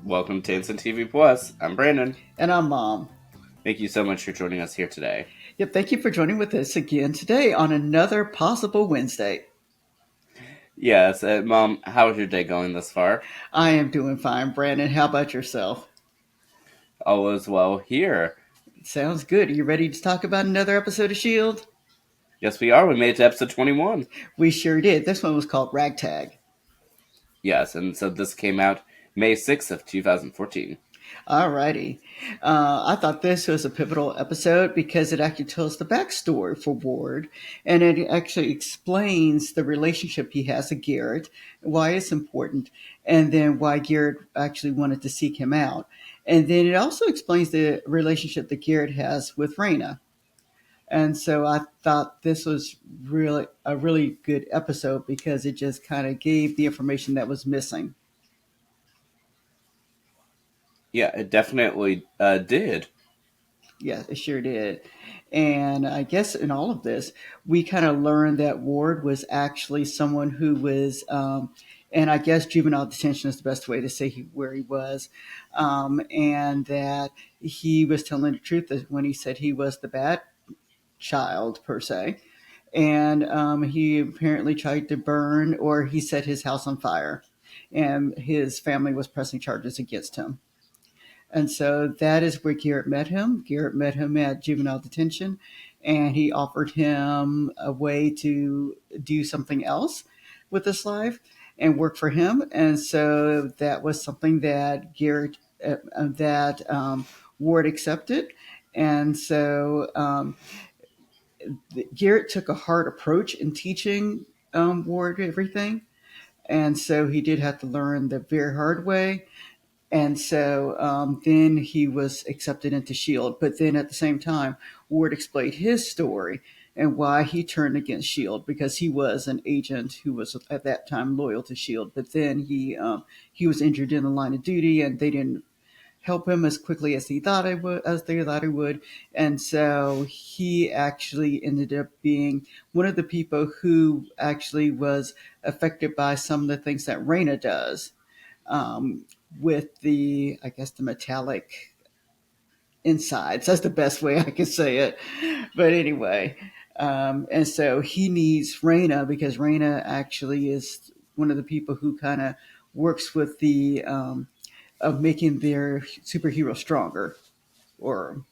Welcome to Tansson TV Plus. I'm Brandon. And I'm Mom. Thank you so much for joining us here today. Yep, thank you for joining with us again today on another possible Wednesday. Yes, Mom, how is your day going thus far? I am doing fine, Brandon. How about yourself? All is well here. Sounds good. Are you ready to talk about another episode of S.H.I.E.L.D? Yes, we are. We made it to episode 21. We sure did. This one was called Ragtag. Yes, and so this came out May 6th of 2014. Alrighty. I thought this was a pivotal episode because it actually tells the backstory for Ward, and it actually explains the relationship he has with Garrett, why it's important, and then why Garrett actually wanted to seek him out. And then it also explains the relationship that Garrett has with Raina. And so I thought this was really a really good episode because it just kind of gave the information that was missing. Yeah, it definitely did. Yeah, it sure did. And I guess in all of this, we kind of learned that Ward was actually someone who was, and I guess juvenile detention is the best way to say where he was, and that he was telling the truth when he said he was the bad child, per se. And he apparently tried to burn, or he set his house on fire, and his family was pressing charges against him. And so that is where Garrett met him. Garrett met him at juvenile detention, and he offered him a way to do something else with his life and work for him. And so that was something that Ward accepted. And so Garrett took a hard approach in teaching Ward everything. And so he did have to learn the very hard way, and so then he was accepted into S.H.I.E.L.D. But then at the same time, Ward explained his story and why he turned against S.H.I.E.L.D. because he was an agent who was at that time loyal to S.H.I.E.L.D. But then he was injured in the line of duty, and they didn't help him as quickly as they thought he would, and so he actually ended up being one of the people who actually was affected by some of the things that Raina does, um, with I guess, the metallic insides. That's the best way I can say it. But anyway, and so he needs Raina because Raina actually is one of the people who kind of works with the of making their superhero stronger, or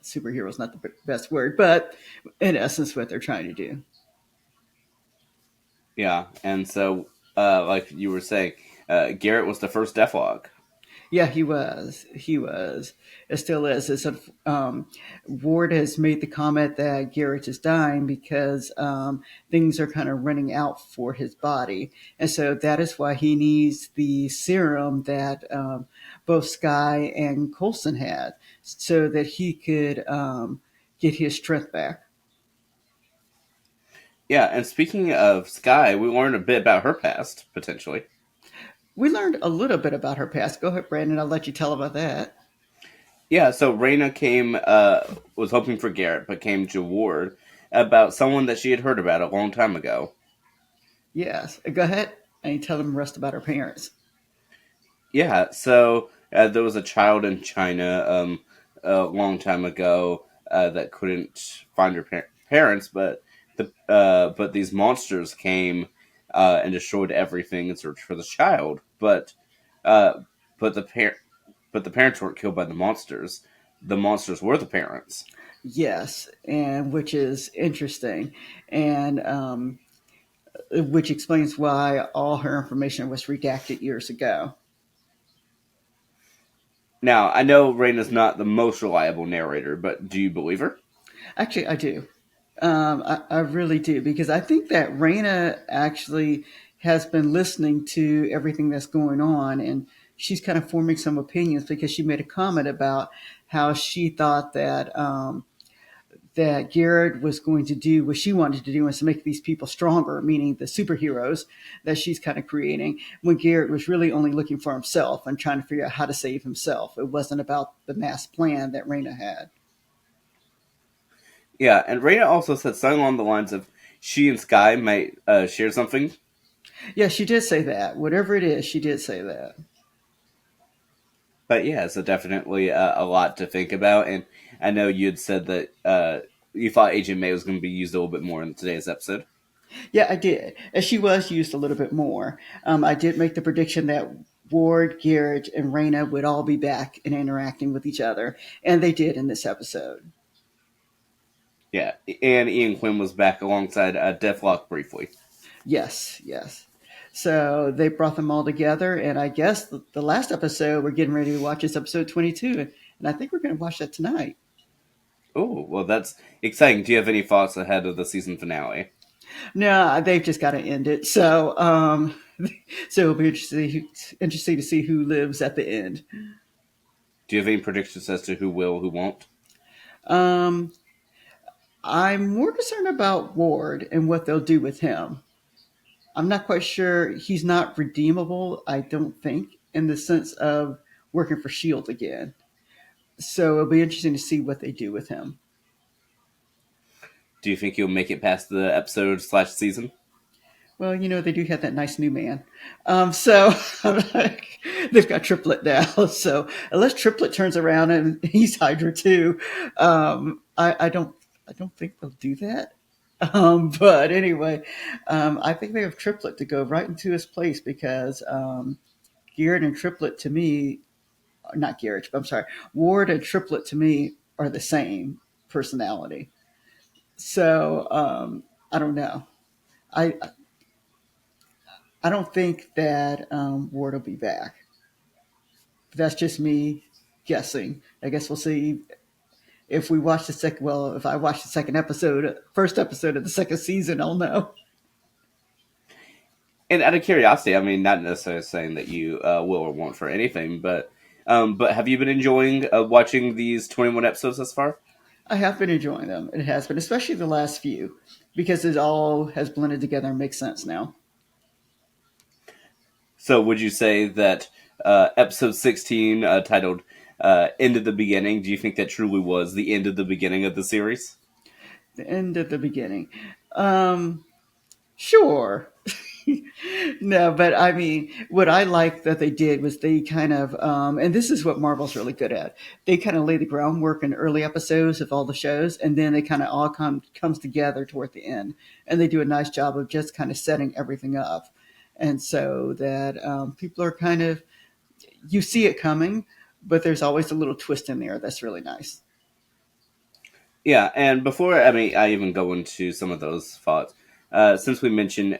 superhero is not the best word, but in essence, what they're trying to do. Yeah, and so, like you were saying, Garrett was the first Deathlok. Yeah, he was. He was. It still is. Ward has made the comment that Garrett is dying because things are kind of running out for his body. And so that is why he needs the serum that both Sky and Coulson had so that he could get his strength back. Yeah, and speaking of Sky, we learned a bit about her past, potentially. We learned a little bit about her past. Go ahead, Brandon. I'll let you tell about that. Yeah, so Raina was hoping for Garrett, but came to Ward about someone that she had heard about a long time ago. Yes. Go ahead and tell them the rest about her parents. Yeah, so there was a child in China a long time ago that couldn't find her parents, but these monsters came and destroyed everything in search for the child. Uh, but the parents weren't killed by the monsters. The monsters were the parents. Yes, and which is interesting, and which explains why all her information was redacted years ago. Now I know Raina's not the most reliable narrator, but do you believe her? Actually, I do. I really do because I think that Raina actually has been listening to everything that's going on, and she's kind of forming some opinions because she made a comment about how she thought that Garrett was going to do what she wanted to do was to make these people stronger, meaning the superheroes that she's kind of creating, when Garrett was really only looking for himself and trying to figure out how to save himself. It wasn't about the mass plan that Raina had. Yeah, and Raina also said something along the lines of she and Sky might share something. Yeah, she did say that. Whatever it is, she did say that. But yeah, so definitely a lot to think about. And I know you had said that you thought Agent May was going to be used a little bit more in today's episode. Yeah, I did. And she was used a little bit more. I did make the prediction that Ward, Garrett, and Raina would all be back and interacting with each other, and they did in this episode. Yeah, and Ian Quinn was back alongside Deathlock briefly. Yes, yes. So they brought them all together, and I guess the last episode we're getting ready to watch is episode 22, and I think we're going to watch that tonight. Oh, well, that's exciting. Do you have any thoughts ahead of the season finale? No, they've just got to end it. So, so it'll be interesting to see who lives at the end. Do you have any predictions as to who will, who won't? Um, I'm more concerned about Ward and what they'll do with him. I'm not quite sure. He's not redeemable, I don't think, in the sense of working for S.H.I.E.L.D. again. So it'll be interesting to see what they do with him. Do you think you'll make it past the episode slash season? Well, they do have that nice new man. So they've got Triplet now. So unless Triplet turns around and he's Hydra too, I don't think they'll do that. But anyway, I think they have Triplet to go right into his place because Garrett and Triplet to me, not Garrett, but I'm sorry, Ward and Triplet to me are the same personality. So I don't know. I I don't think that Ward will be back. That's just me guessing. I guess we'll see if we watch the second. Well, if I watch the second episode, first episode of the second season, I'll know. And out of curiosity, I mean, not necessarily saying that you will or won't for anything, but have you been enjoying watching these 21 episodes thus far? I have been enjoying them. It has been, especially the last few, because it all has blended together and makes sense now. So, would you say that episode 16, titled End of the Beginning, do you think that truly was the end of the beginning of the series? The end of the beginning. Sure. No, but I mean, what I like that they did was they kind of, and this is what Marvel's really good at. They kind of lay the groundwork in early episodes of all the shows, and then they kind of all comes together toward the end, and they do a nice job of just kind of setting everything up, and so that people are kind of you see it coming, but there's always a little twist in there that's really nice. Yeah, and before I even go into some of those thoughts, since we mentioned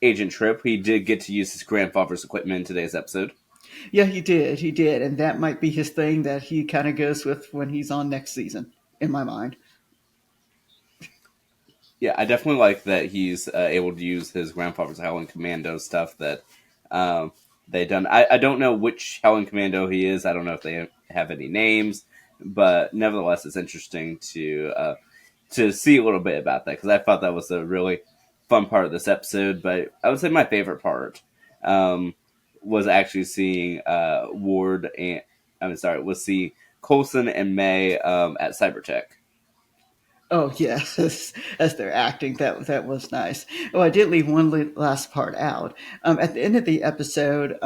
Agent Trip, he did get to use his grandfather's equipment in today's episode. Yeah, he did, and that might be his thing that he kind of goes with when he's on next season, in my mind. Yeah, I definitely like that he's able to use his grandfather's Howling Commando stuff that they done. I don't know which Howling Commando he is. I don't know if they have any names, but nevertheless, it's interesting to see a little bit about that because I thought that was a really fun part of this episode. But I would say my favorite part um, was actually seeing Ward and was seeing Coulson and May at Cybertech. Oh yes, as they're acting, that was nice. Oh, I did leave one last part out. At the end of the episode,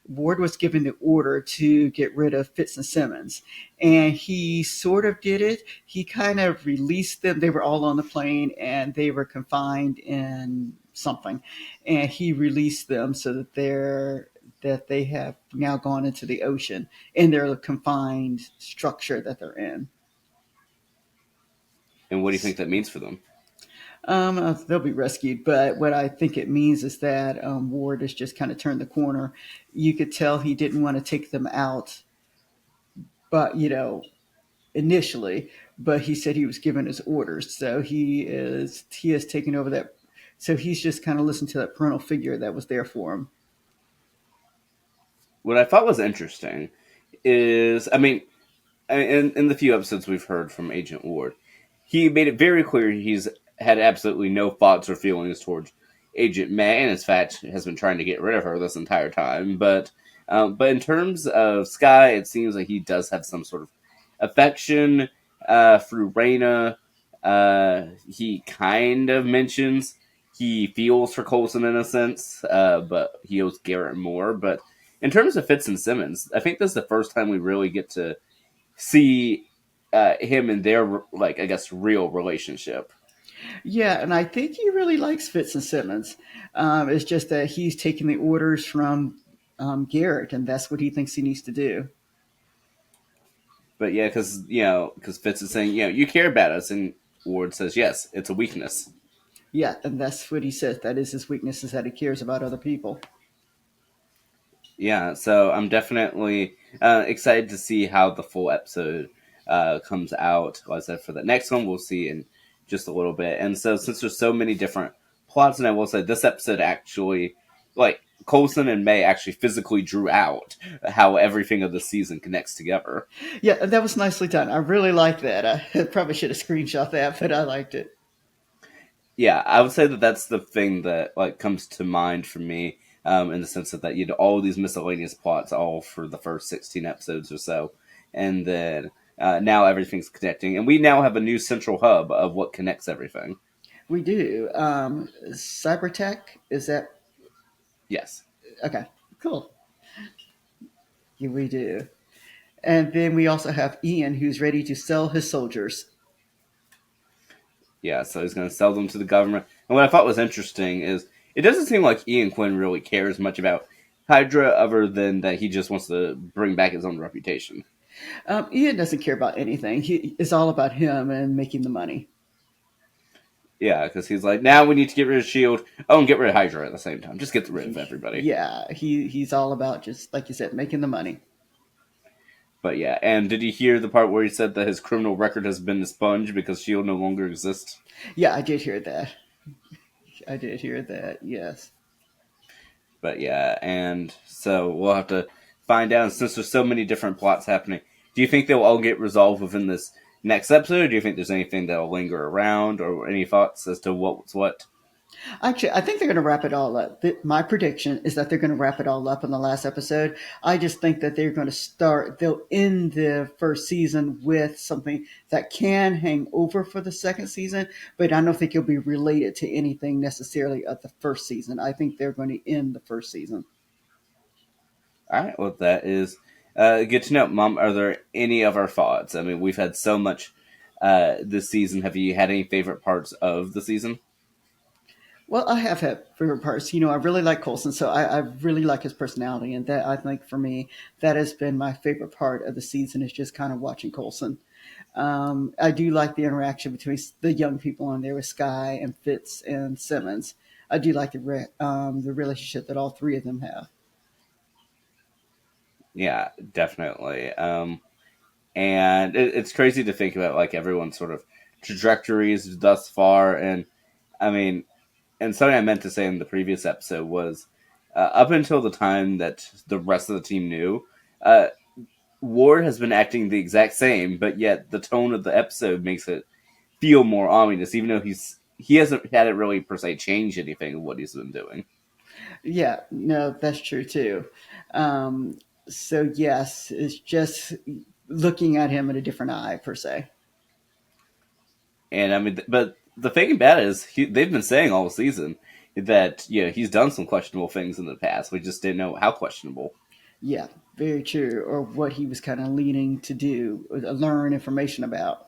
Ward was given the order to get rid of Fitz and Simmons, and he sort of did it. He kind of released them. They were all on the plane, and they were confined in something, and he released them so that they have now gone into the ocean in their confined structure that they're in. And what do you think that means for them? They'll be rescued, but what I think it means is that Ward has just kind of turned the corner. You could tell he didn't want to take them out, but initially, but he said he was given his orders, so he has taken over that. So he's just kind of listened to that parental figure that was there for him. What I thought was interesting is, I mean, in the few episodes we've heard from Agent Ward, he made it very clear he's had absolutely no thoughts or feelings towards Agent May, and in fact has been trying to get rid of her this entire time. But in terms of Sky, it seems like he does have some sort of affection through Raina. He kind of mentions he feels for Coulson in a sense, but he owes Garrett more. But in terms of Fitz and Simmons, I think this is the first time we really get to see him in their, like, I guess, real relationship. Yeah, and I think he really likes Fitz and Simmons. It's just that he's taking the orders from Garrett, and that's what he thinks he needs to do. But yeah, because because Fitz is saying, you care about us, and Ward says, yes, it's a weakness. Yeah, and that's what he says. That is his weakness, is that he cares about other people. Yeah, so I'm definitely excited to see how the full episode comes out. Like I said, for the next one, we'll see in just a little bit. And so, since there's so many different plots, and I will say this episode actually, like, Coulson and May actually physically drew out how everything of the season connects together. Yeah, and that was nicely done. I really like that. I probably should have screenshot that, but I liked it. Yeah, I would say that that's the thing that like comes to mind for me, in the sense of that you had all these miscellaneous plots all for the first 16 episodes or so, and then now everything's connecting, and we now have a new central hub of what connects everything. We do. Cybertech, is that Yes, okay? Cool. Yeah, we do. And then we also have Ian, who's ready to sell his soldiers. yeah. So he's going to sell them to the government, and what I thought was interesting is it doesn't seem like Ian Quinn really cares much about Hydra, other than that he just wants to bring back his own reputation. Ian doesn't care about anything. It's all about him and making the money. Yeah, because he's like, now we need to get rid of Shield. Oh, and get rid of Hydra at the same time. Just get rid of everybody. Yeah, he's all about, just like you said, making the money. But yeah, and did you hear the part where he said that his criminal record has been expunged because Shield no longer exists? Yeah, I did hear that. I did hear that. Yes. But yeah, and so we'll have to find out. And since there's so many different plots happening, do you think they'll all get resolved within this next episode? Or do you think there's anything that'll linger around, or any thoughts as to what's what? Actually, I think they're going to wrap it all up. My prediction is that they're going to wrap it all up in the last episode. I just think that they're going to they'll end the first season with something that can hang over for the second season, but I don't think it'll be related to anything necessarily of the first season. I think they're going to end the first season. All right, well, that is good to know. Mom, are there any of our thoughts? I mean, we've had so much this season. Have you had any favorite parts of the season? Well, I have had favorite parts. I really like Colson, so I really like his personality, and that I think for me that has been my favorite part of the season is just kind of watching Colson. I do like the interaction between the young people on there with Sky and Fitz and Simmons. I do like the relationship that all three of them have. Yeah, definitely. And it's crazy to think about like everyone's sort of trajectories thus far. And I mean, and something I meant to say in the previous episode was up until the time that the rest of the team knew, uh, Ward has been acting the exact same, but yet the tone of the episode makes it feel more ominous, even though he hasn't had it really per se change anything of what he's been doing. Yeah, no, that's true too. Um, so yes, it's just looking at him in a different eye per se. And I mean, but the thing about it is, they've been saying all season that he's done some questionable things in the past. We just didn't know how questionable. Yeah, very true. Or what he was kind of leaning to do, learn information about.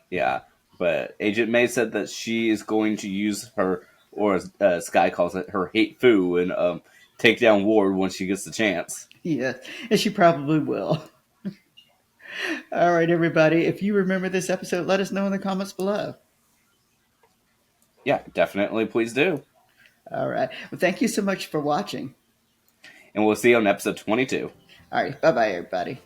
Yeah, but Agent May said that she is going to use her, or as Sky calls it, her hate foo, and take down Ward when she gets the chance. Yeah, and she probably will. All right, everybody. If you remember this episode, let us know in the comments below. Yeah, definitely. Please do, All right. Well, thank you so much for watching. and we'll see you on episode 22. All right. Bye bye, everybody.